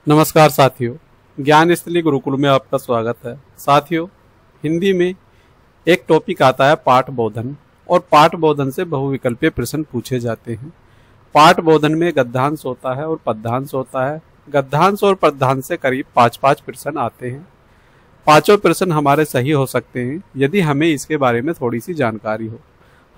नमस्कार साथियों, ज्ञान स्थली गुरुकुल में आपका स्वागत है। साथियों, हिंदी में एक टॉपिक आता है पाठ बोधन, और पाठ बोधन से बहुविकल्पीय प्रश्न पूछे जाते हैं। पाठ बोधन में गद्यांश होता है और पद्यांश होता है। गद्यांश और पद्यांश से करीब 5-5 प्रश्न आते हैं। पांचों प्रश्न हमारे सही हो सकते हैं यदि हमें इसके बारे में थोड़ी सी जानकारी हो।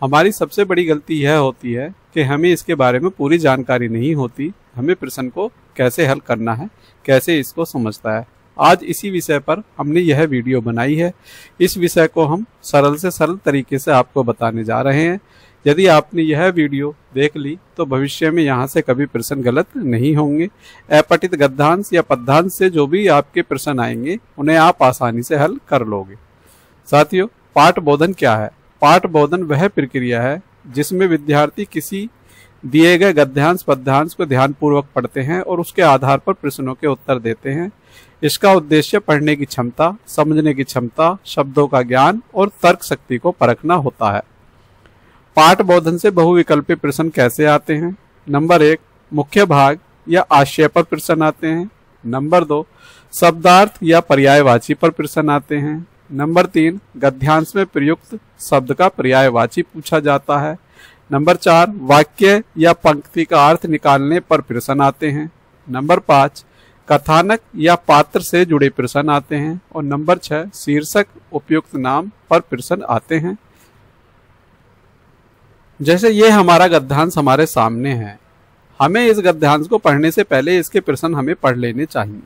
हमारी सबसे बड़ी गलती यह होती है कि हमें इसके बारे में पूरी जानकारी नहीं होती, हमें प्रश्न को कैसे हल करना है, कैसे इसको समझता है। आज इसी विषय पर हमने यह वीडियो बनाई है। इस विषय को हम सरल से सरल तरीके से आपको बताने जा रहे हैं। यदि आपने यह वीडियो देख ली तो भविष्य में यहाँ से कभी प्रश्न गलत नहीं होंगे। अपठित गद्यांश या पद्यांश से जो भी आपके प्रश्न आएंगे उन्हें आप आसानी से हल कर लोगे। साथियों, पाठ बोधन क्या है? पाठ बोधन वह प्रक्रिया है जिसमें विद्यार्थी किसी दिए गए गद्यांश पद्यांश को ध्यानपूर्वक पढ़ते हैं और उसके आधार पर प्रश्नों के उत्तर देते हैं। इसका उद्देश्य पढ़ने की क्षमता, समझने की क्षमता, शब्दों का ज्ञान और तर्क शक्ति को परखना होता है। पाठ बोधन से बहुविकल्पीय प्रश्न कैसे आते हैं? नंबर 1, मुख्य भाग या आशय पर प्रश्न आते हैं। नंबर 2, शब्दार्थ या पर्यायवाची पर प्रश्न आते हैं। नंबर 3, गद्यांश में प्रयुक्त शब्द का पर्यायवाची पूछा जाता है। नंबर 4, वाक्य या पंक्ति का अर्थ निकालने पर प्रश्न आते हैं। नंबर 5, कथानक या पात्र से जुड़े प्रश्न आते हैं। और नंबर 6, शीर्षक उपयुक्त नाम पर प्रश्न आते हैं। जैसे ये हमारा गद्यांश हमारे सामने है, हमें इस गद्यांश को पढ़ने से पहले इसके प्रश्न हमें पढ़ लेने चाहिए।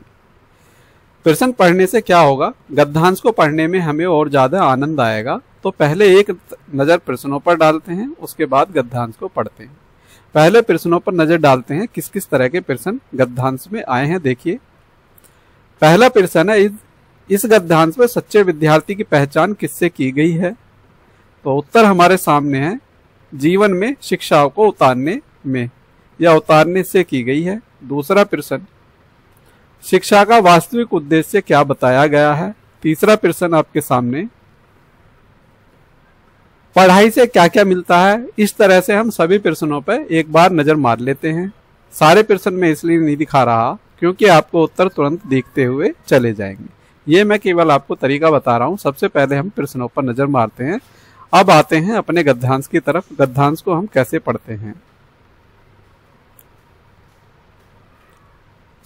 प्रश्न पढ़ने से क्या होगा? गद्यांश को पढ़ने में हमें और ज्यादा आनंद आएगा। तो पहले एक नजर प्रश्नों पर डालते हैं, उसके बाद गद्यांश को पढ़ते हैं। पहले प्रश्नों पर नजर डालते हैं किस किस तरह के प्रश्न गद्यांश में आए हैं। देखिए, पहला प्रश्न है, इस गद्यांश में सच्चे विद्यार्थी की पहचान किससे की गई है? तो उत्तर हमारे सामने है, जीवन में शिक्षाओं को उतारने में या उतारने से की गई है। दूसरा प्रश्न, शिक्षा का वास्तविक उद्देश्य क्या बताया गया है? तीसरा प्रश्न आपके सामने, पढ़ाई से क्या क्या मिलता है? इस तरह से हम सभी प्रश्नों पर एक बार नजर मार लेते हैं। सारे प्रश्न मैं इसलिए नहीं दिखा रहा क्योंकि आपको उत्तर तुरंत देखते हुए चले जाएंगे। ये मैं केवल आपको तरीका बता रहा हूं। सबसे पहले हम प्रश्नों पर नजर मारते हैं। अब आते हैं अपने गद्यांश की तरफ। गद्यांश को हम कैसे पढ़ते हैं?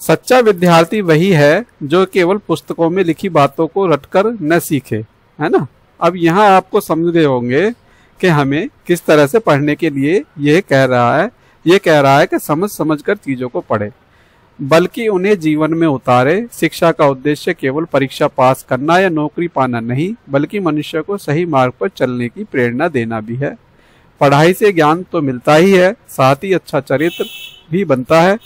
सच्चा विद्यार्थी वही है जो केवल पुस्तकों में लिखी बातों को रटकर न सीखे, है ना। अब यहाँ आपको समझ गए होंगे कि हमें किस तरह से पढ़ने के लिए ये कह रहा है कि समझ समझ कर चीजों को पढ़े, बल्कि उन्हें जीवन में उतारे। शिक्षा का उद्देश्य केवल परीक्षा पास करना या नौकरी पाना नहीं, बल्कि मनुष्य को सही मार्ग पर चलने की प्रेरणा देना भी है। पढ़ाई से ज्ञान तो मिलता ही है, साथ ही अच्छा चरित्र भी बनता है।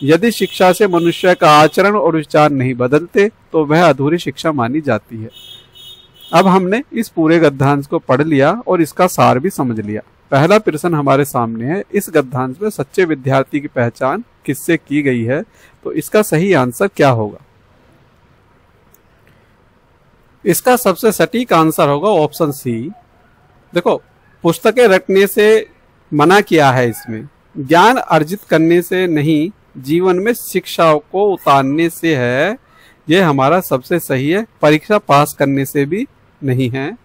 यदि शिक्षा से मनुष्य का आचरण और विचार नहीं बदलते तो वह अधूरी शिक्षा मानी जाती है। अब हमने इस पूरे गद्यांश को पढ़ लिया और इसका सार भी समझ लिया। पहला प्रश्न हमारे सामने है, इस गद्यांश में सच्चे विद्यार्थी की पहचान किससे की गई है? तो इसका सही आंसर क्या होगा? इसका सबसे सटीक आंसर होगा ऑप्शन सी। देखो, पुस्तकें रटने से मना किया है इसमें, ज्ञान अर्जित करने से नहीं, जीवन में शिक्षाओं को उतारने से है। यह हमारा सबसे सही है। परीक्षा पास करने से भी नहीं है।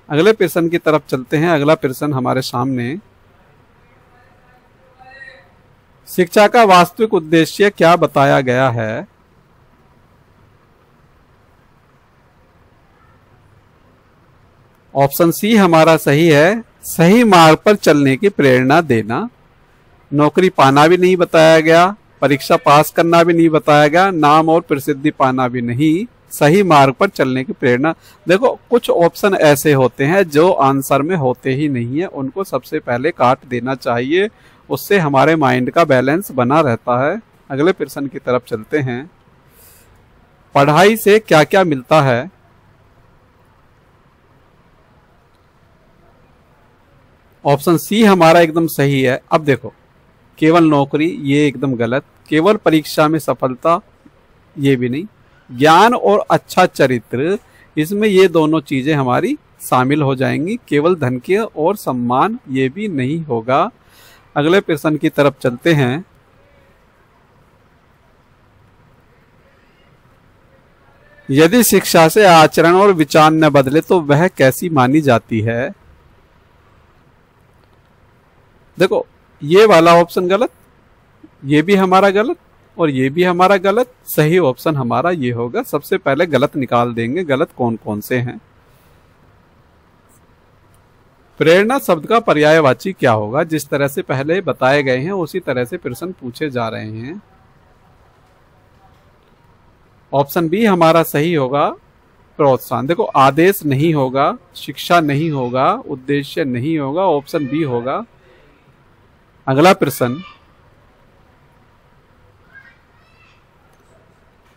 अगले प्रश्न की तरफ चलते हैं। अगला प्रश्न हमारे सामने, शिक्षा का वास्तविक उद्देश्य क्या बताया गया है? ऑप्शन सी हमारा सही है, सही मार्ग पर चलने की प्रेरणा देना। नौकरी पाना भी नहीं बताया गया, परीक्षा पास करना भी नहीं बताया गया, नाम और प्रसिद्धि पाना भी नहीं, सही मार्ग पर चलने की प्रेरणा। देखो, कुछ ऑप्शन ऐसे होते हैं जो आंसर में होते ही नहीं है, उनको सबसे पहले काट देना चाहिए। उससे हमारे माइंड का बैलेंस बना रहता है। अगले प्रश्न की तरफ चलते हैं। पढ़ाई से क्या क्या मिलता है? ऑप्शन सी हमारा एकदम सही है। अब देखो, केवल नौकरी ये एकदम गलत, केवल परीक्षा में सफलता ये भी नहीं, ज्ञान और अच्छा चरित्र, इसमें ये दोनों चीजें हमारी शामिल हो जाएंगी। केवल धन के और सम्मान ये भी नहीं होगा। अगले प्रश्न की तरफ चलते हैं। यदि शिक्षा से आचरण और विचार न बदले तो वह कैसी मानी जाती है? देखो, ये वाला ऑप्शन गलत, ये भी हमारा गलत और ये भी हमारा गलत। सही ऑप्शन हमारा ये होगा। सबसे पहले गलत निकाल देंगे, गलत कौन कौन से हैं। प्रेरणा शब्द का पर्यायवाची क्या होगा? जिस तरह से पहले बताए गए हैं उसी तरह से प्रश्न पूछे जा रहे हैं। ऑप्शन बी हमारा सही होगा, प्रोत्साहन। देखो, आदेश नहीं होगा, शिक्षा नहीं होगा, उद्देश्य नहीं होगा, ऑप्शन बी होगा। अगला प्रश्न,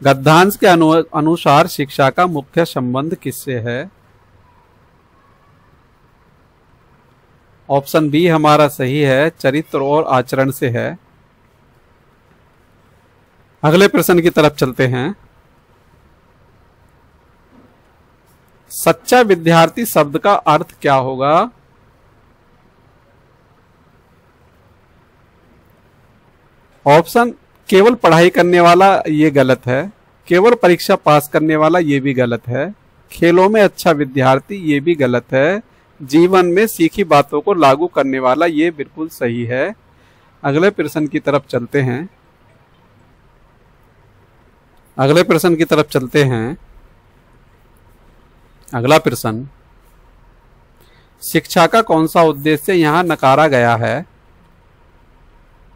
गद्यांश के अनुसार शिक्षा का मुख्य संबंध किससे है? ऑप्शन बी हमारा सही है, चरित्र और आचरण से है। अगले प्रश्न की तरफ चलते हैं। सच्चा विद्यार्थी शब्द का अर्थ क्या होगा? ऑप्शन केवल पढ़ाई करने वाला, ये गलत है। केवल परीक्षा पास करने वाला, ये भी गलत है। खेलों में अच्छा विद्यार्थी, ये भी गलत है। जीवन में सीखी बातों को लागू करने वाला, ये बिल्कुल सही है। अगले प्रश्न की तरफ चलते हैं। अगले प्रश्न की तरफ चलते हैं। अगला प्रश्न, शिक्षा का कौन सा उद्देश्य यहां नकारा गया है?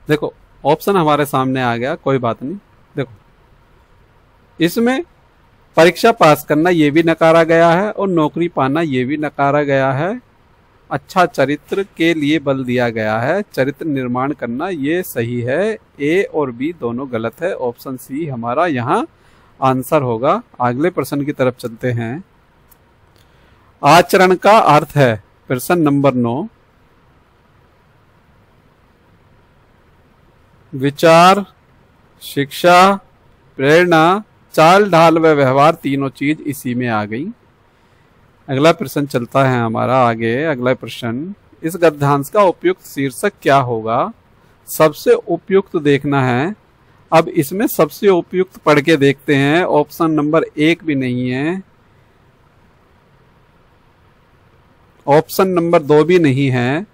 देखो, ऑप्शन हमारे सामने आ गया, कोई बात नहीं। देखो, इसमें परीक्षा पास करना ये भी नकारा गया है और नौकरी पाना ये भी नकारा गया है। अच्छा चरित्र के लिए बल दिया गया है, चरित्र निर्माण करना ये सही है। ए और बी दोनों गलत है। ऑप्शन सी हमारा यहाँ आंसर होगा। अगले प्रश्न की तरफ चलते हैं। आचरण का अर्थ है, प्रश्न नंबर 9, विचार, शिक्षा, प्रेरणा, चाल ढाल व व्यवहार, तीनों चीज इसी में आ गई। अगला प्रश्न चलता है हमारा आगे। अगला प्रश्न, इस गद्यांश का उपयुक्त शीर्षक क्या होगा? सबसे उपयुक्त देखना है। अब इसमें सबसे उपयुक्त पढ़ के देखते हैं। ऑप्शन नंबर 1 भी नहीं है, ऑप्शन नंबर 2 भी नहीं है,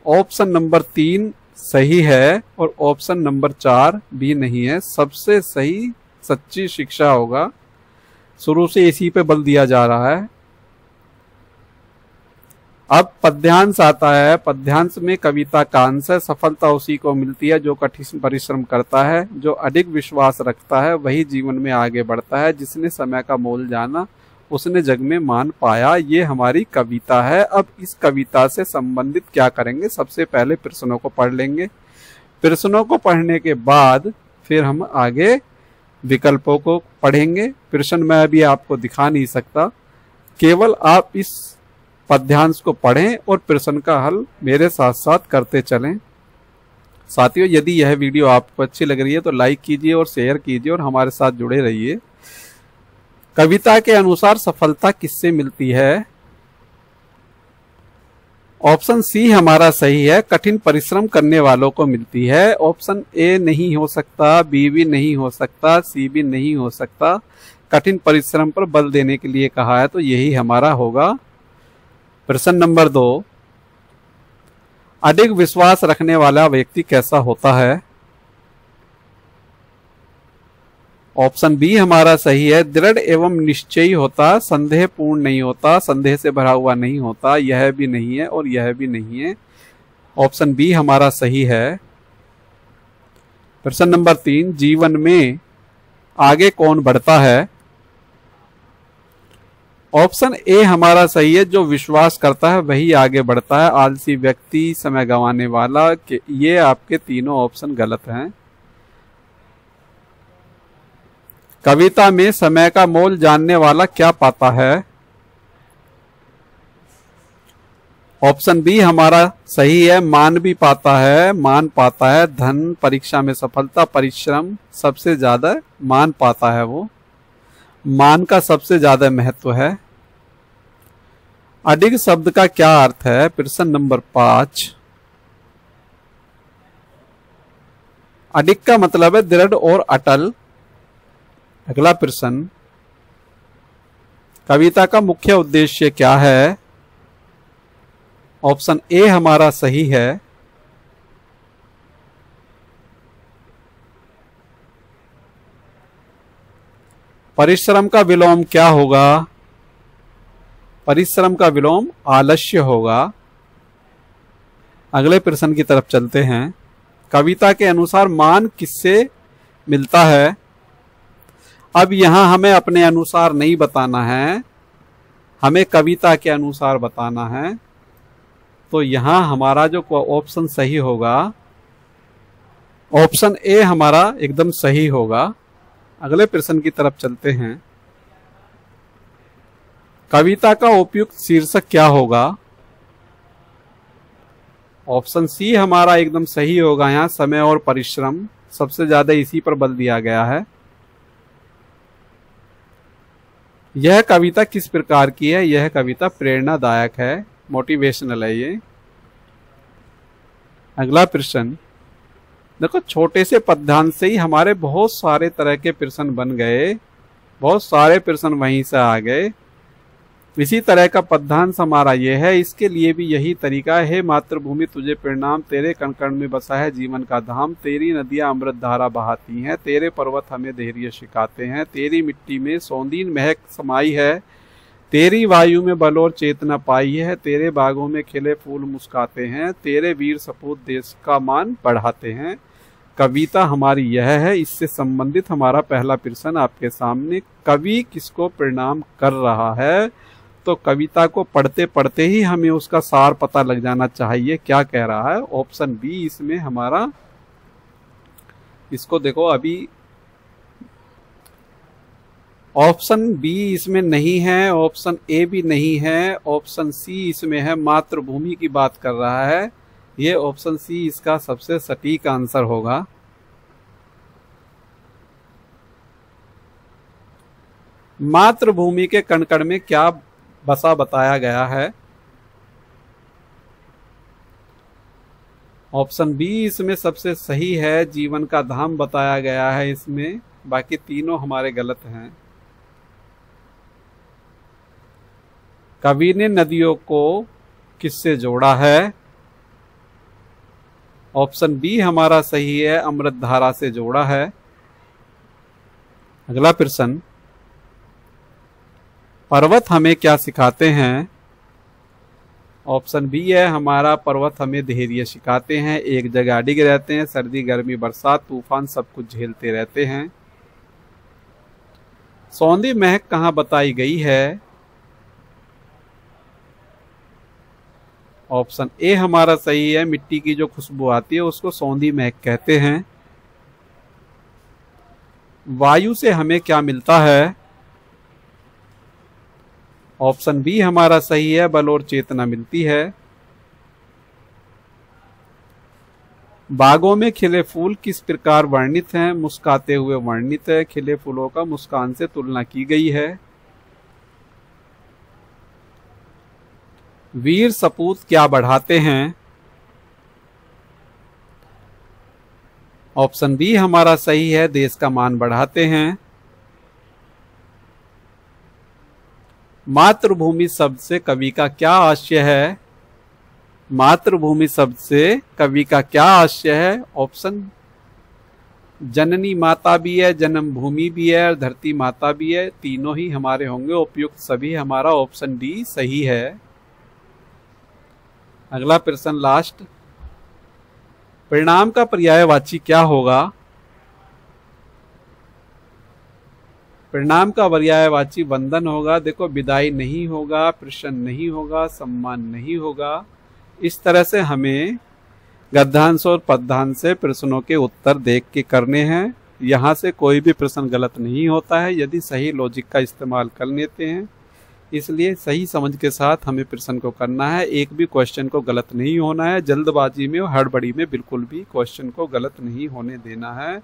ऑप्शन नंबर 3 सही है और ऑप्शन नंबर 4 भी नहीं है। सबसे सही सच्ची शिक्षा होगा। शुरू से इसी पे बल दिया जा रहा है। अब पद्यांश आता है। पद्यांश में कविता का अंश है। सफलता उसी को मिलती है जो कठिन परिश्रम करता है, जो अधिक विश्वास रखता है, वही जीवन में आगे बढ़ता है। जिसने समय का मोल जाना, उसने जग में मान पाया। ये हमारी कविता है। अब इस कविता से संबंधित क्या करेंगे? सबसे पहले प्रश्नों को पढ़ लेंगे। प्रश्नों को पढ़ने के बाद फिर हम आगे विकल्पों को पढ़ेंगे। प्रश्न मैं अभी आपको दिखा नहीं सकता, केवल आप इस पद्यांश को पढ़ें और प्रश्न का हल मेरे साथ साथ करते चलें। साथियों, यदि यह वीडियो आपको अच्छी लग रही है तो लाइक कीजिए और शेयर कीजिए और हमारे साथ जुड़े रहिए। कविता के अनुसार सफलता किससे मिलती है? ऑप्शन सी हमारा सही है, कठिन परिश्रम करने वालों को मिलती है। ऑप्शन ए नहीं हो सकता, बी भी नहीं हो सकता, सी भी नहीं हो सकता। कठिन परिश्रम पर बल देने के लिए कहा है तो यही हमारा होगा। प्रश्न नंबर 2, अधिक विश्वास रखने वाला व्यक्ति कैसा होता है? ऑप्शन बी हमारा सही है, दृढ़ एवं निश्चयी होता, संदेह पूर्ण नहीं होता, संदेह से भरा हुआ नहीं होता। यह भी नहीं है और यह भी नहीं है। ऑप्शन बी हमारा सही है। प्रश्न नंबर 3, जीवन में आगे कौन बढ़ता है? ऑप्शन ए हमारा सही है, जो विश्वास करता है वही आगे बढ़ता है। आलसी व्यक्ति, समय गंवाने वाला, ये आपके तीनों ऑप्शन गलत हैं। कविता में समय का मोल जानने वाला क्या पाता है? ऑप्शन बी हमारा सही है, मान भी पाता है, मान पाता है। धन, परीक्षा में सफलता, परिश्रम, सबसे ज्यादा मान पाता है वो। मान का सबसे ज्यादा महत्व है। अधिक शब्द का क्या अर्थ है? प्रश्न नंबर 5, अधिक का मतलब है दृढ़ और अटल। अगला प्रश्न, कविता का मुख्य उद्देश्य क्या है? ऑप्शन ए हमारा सही है। परिश्रम का विलोम क्या होगा? परिश्रम का विलोम आलस्य होगा। अगले प्रश्न की तरफ चलते हैं। कविता के अनुसार मान किससे मिलता है? अब यहां हमें अपने अनुसार नहीं बताना है, हमें कविता के अनुसार बताना है। तो यहां हमारा जो ऑप्शन सही होगा, ऑप्शन ए हमारा एकदम सही होगा। अगले प्रश्न की तरफ चलते हैं। कविता का उपयुक्त शीर्षक क्या होगा? ऑप्शन सी हमारा एकदम सही होगा। यहां समय और परिश्रम सबसे ज्यादा इसी पर बल दिया गया है। यह कविता किस प्रकार की है? यह कविता प्रेरणादायक है, मोटिवेशनल है ये। अगला प्रश्न देखो, छोटे से पद्यांश से ही हमारे बहुत सारे तरह के प्रश्न बन गए, बहुत सारे प्रश्न वहीं से आ गए। इसी तरह का पद्यांश हमारा ये है, इसके लिए भी यही तरीका है। मातृभूमि तुझे प्रणाम, तेरे कण कण में बसा है जीवन का धाम, तेरी नदियां अमृत धारा बहाती हैं, तेरे पर्वत हमें धैर्य सिखाते हैं, तेरी मिट्टी में सौंदीन महक समाई है, तेरी वायु में बल और चेतना पाई है, तेरे बागों में खिले फूल मुस्काते हैं, तेरे वीर सपूत देश का मान बढ़ाते हैं। कविता हमारी यह है। इससे संबंधित हमारा पहला प्रश्न आपके सामने, कवि किसको प्रणाम कर रहा है? तो कविता को पढ़ते पढ़ते ही हमें उसका सार पता लग जाना चाहिए क्या कह रहा है। ऑप्शन बी इसमें हमारा, इसको देखो अभी ऑप्शन बी इसमें नहीं है, ऑप्शन ए भी नहीं है, ऑप्शन सी इसमें है, मातृभूमि की बात कर रहा है। ये ऑप्शन सी इसका सबसे सटीक आंसर होगा। मातृभूमि के कण कण में क्या बसा बताया गया है? ऑप्शन बी इसमें सबसे सही है, जीवन का धाम बताया गया है इसमें। बाकी तीनों हमारे गलत हैं। कवि ने नदियों को किससे जोड़ा है? ऑप्शन बी हमारा सही है, अमृत धारा से जोड़ा है। अगला प्रश्न, पर्वत हमें क्या सिखाते हैं? ऑप्शन बी है हमारा, पर्वत हमें धैर्य सिखाते हैं, एक जगह अडिग रहते हैं, सर्दी गर्मी बरसात तूफान सब कुछ झेलते रहते हैं। सौंधी महक कहाँ बताई गई है? ऑप्शन ए हमारा सही है, मिट्टी की जो खुशबू आती है उसको सौंधी महक कहते हैं। वायु से हमें क्या मिलता है? ऑप्शन बी हमारा सही है, बल और चेतना मिलती है। बागों में खिले फूल किस प्रकार वर्णित हैं? मुस्काते हुए वर्णित है, खिले फूलों का मुस्कान से तुलना की गई है। वीर सपूत क्या बढ़ाते हैं? ऑप्शन बी हमारा सही है, देश का मान बढ़ाते हैं। मातृभूमि शब्द से कवि का क्या आशय है? मातृभूमि शब्द से कवि का क्या आशय है? ऑप्शन जननी माता भी है, जन्म भूमि भी है और धरती माता भी है। तीनों ही हमारे होंगे उपयुक्त, सभी हमारा ऑप्शन डी सही है। अगला प्रश्न लास्ट, परिणाम का पर्यायवाची क्या होगा? परिणाम का पर्यायवाची वंदन होगा। देखो, विदाई नहीं होगा, प्रश्न नहीं होगा, सम्मान नहीं होगा। इस तरह से हमें गद्यांश और पद्यांश से प्रश्नों के उत्तर देख के करने हैं। यहाँ से कोई भी प्रश्न गलत नहीं होता है यदि सही लॉजिक का इस्तेमाल कर लेते हैं। इसलिए सही समझ के साथ हमें प्रश्न को करना है। एक भी क्वेश्चन को गलत नहीं होना है, जल्दबाजी में और हड़बड़ी में बिल्कुल भी क्वेश्चन को गलत नहीं होने देना है।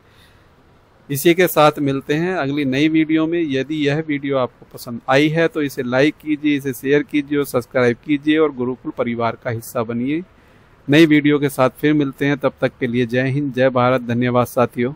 इसी के साथ मिलते हैं अगली नई वीडियो में। यदि यह वीडियो आपको पसंद आई है तो इसे लाइक कीजिए, इसे शेयर कीजिए और सब्सक्राइब कीजिए और गुरुकुल परिवार का हिस्सा बनिए। नई वीडियो के साथ फिर मिलते हैं, तब तक के लिए जय हिंद, जय भारत, धन्यवाद साथियों।